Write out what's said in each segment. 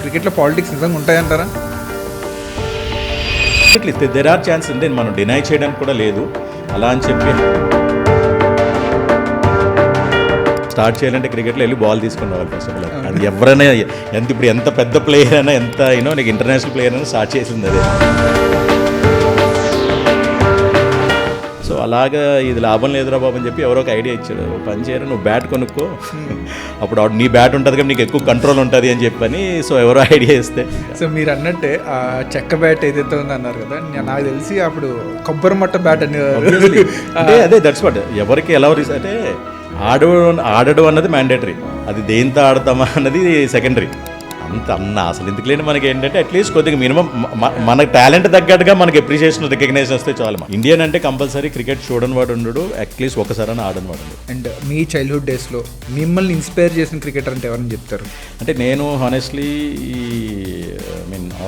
క్రికెట్లో పాలిటిక్స్ నిజంగా ఉంటాయంటారా? There are chance అంటే మనం డినై చేయడానికి కూడా లేదు. అలా అని చెప్పి స్టార్ట్ చేయాలంటే క్రికెట్లో వెళ్ళి బాల్ తీసుకుని రావాలి ఫస్ట్ ఆఫ్ ఆల్. అది ఎవరైనా ఇప్పుడు ఎంత పెద్ద ప్లేయర్ అయినా, ఎంత నీకు ఇంటర్నేషనల్ ప్లేయర్ అయినా స్టార్ట్ చేసింది అదే. సో అలాగా ఇది లాభం లేదురా బాబు అని చెప్పి ఎవరో ఒక ఐడియా ఇచ్చాడు, పని చేయరు నువ్వు బ్యాట్ కొనుక్కో, అప్పుడు నీ బ్యాట్ ఉంటుంది కదా నీకు ఎక్కువ కంట్రోల్ ఉంటుంది అని చెప్పని. సో ఎవరో ఐడియా ఇస్తే, సో మీరు అన్నట్టే ఆ చెక్క బ్యాట్ ఏదైతే ఉందో అన్నారు కదా, నాకు తెలిసి అప్పుడు కొబ్బరి మట్ట బ్యాట్ అని అంటే అదే దట్స్ వాట్ ఎవరికి ఎలా అంటే ఆడడం అన్నది మ్యాండేటరీ, అది దేంతో ఆడతామా అన్నది సెకండరీ. అసలు ఎందుకు లేని మనకి ఏంటంటే అట్లీస్ట్ కొద్దిగా మినిమం మన టాలెంట్ తగ్గట్టుగా మనకి అప్రిషియేషన్ రికగ్నైజేషన్ వస్తే చాలు. ఇండియన్ అంటే కంపల్సరీ క్రికెట్ చూడని వాడు ఉండడు, అట్లీస్ట్ ఒకసారి ఆడని వాడు ఉండడు. అండ్ మీ చైల్డ్హుడ్ డేస్లో మిమ్మల్ని ఇన్స్పైర్ చేసిన క్రికెటర్ అంటే ఎవరని చెప్తారు? అంటే నేను హానెస్ట్లీ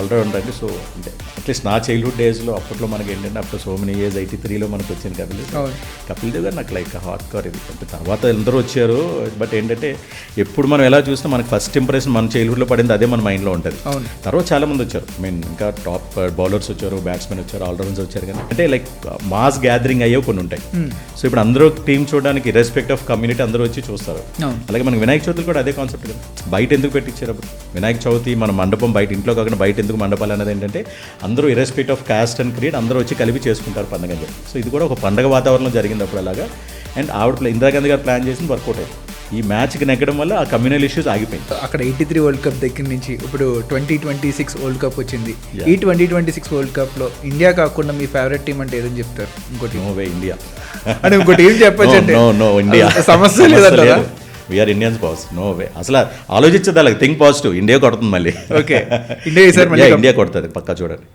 ఆల్రౌండర్ అండి. సో అంటే అట్లీస్ట్ నా చైల్డ్హుడ్ డేస్లో అప్పట్లో మనకి ఏంటంటే అప్పుడు సో మెనీ ఇయర్స్ 83లో మనకు వచ్చింది కపిల్ దేవ్ గారు నాకు లైక్ హాట్ కార్ ఇది. అంటే తర్వాత అందరూ వచ్చారు, బట్ ఏంటంటే ఎప్పుడు మనం ఎలా చూసినా మనకి ఫస్ట్ ఇంప్రెషన్ మన చైల్డ్హుడ్లో పడింది అదే మన మైండ్లో ఉంటుంది. తర్వాత చాలా మంది వచ్చారు, ఇంకా టాప్ బౌలర్స్ వచ్చారు, బ్యాట్స్మెన్ వచ్చారు, ఆల్రౌండర్స్ వచ్చారు. కానీ అంటే లైక్ మాస్ గ్యాదరింగ్ అయ్యే కొన్ని ఉంటాయి. సో ఇప్పుడు అందరూ టీం చూడడానికి రెస్పెక్ట్ ఆఫ్ కమ్యూనిటీ అందరూ వచ్చి చూస్తారు. అలాగే మనకి వినాయక చవితి కూడా అదే కాన్సెప్ట్ కదా, బయట ఎందుకు పెట్టించారు అప్పుడు వినాయక చవితి మన మండపం బయట, ఇంట్లో కాకుండా బయట ఎందుకు మండపాలు అనేది ఏంటంటే అందరూ ఇర్రెస్పెక్ట్ ఆఫ్ కాస్ట్ అండ్ క్రీడ్ అందరూ వచ్చి కలిపి చేసుకుంటారు పండుగ అని చెప్పి. సో ఇది కూడా ఒక పండుగ వాతావరణంలో జరిగింది అప్పుడు అలాగా. అండ్ ఆవిడ ఇందిరాగాంధీ గారు ప్లాన్ చేసింది వర్కౌట్ అయ్యింది. ఈ మ్యాచ్కి నెగ్గడం వల్ల ఆ కమ్యూనల్ ఇష్యూస్ ఆగిపోయింది. అక్కడ 83 వరల్డ్ కప్ దగ్గర నుంచి ఇప్పుడు 2026 వరల్డ్ కప్ వచ్చింది. ఈ 2026 వరల్డ్ కప్లో ఇండియా కాకుండా మీ ఫేవరెట్ టీం అంటే ఏదని చెప్తారు? ఇంకోటి నో వే ఇండియా అంటే ఇంకోటి ఏం చెప్పచ్చు అంటే నో ఇండియా సమస్య లేదంటారా? We are Indians boss, no way. అసలు ఆలోచించదు అలాగే, థింక్ పాజిటివ్, ఇండియా కొడుతుంది మళ్ళీ. ఓకే, ఇండియా కొడుతుంది పక్కా, చూడండి.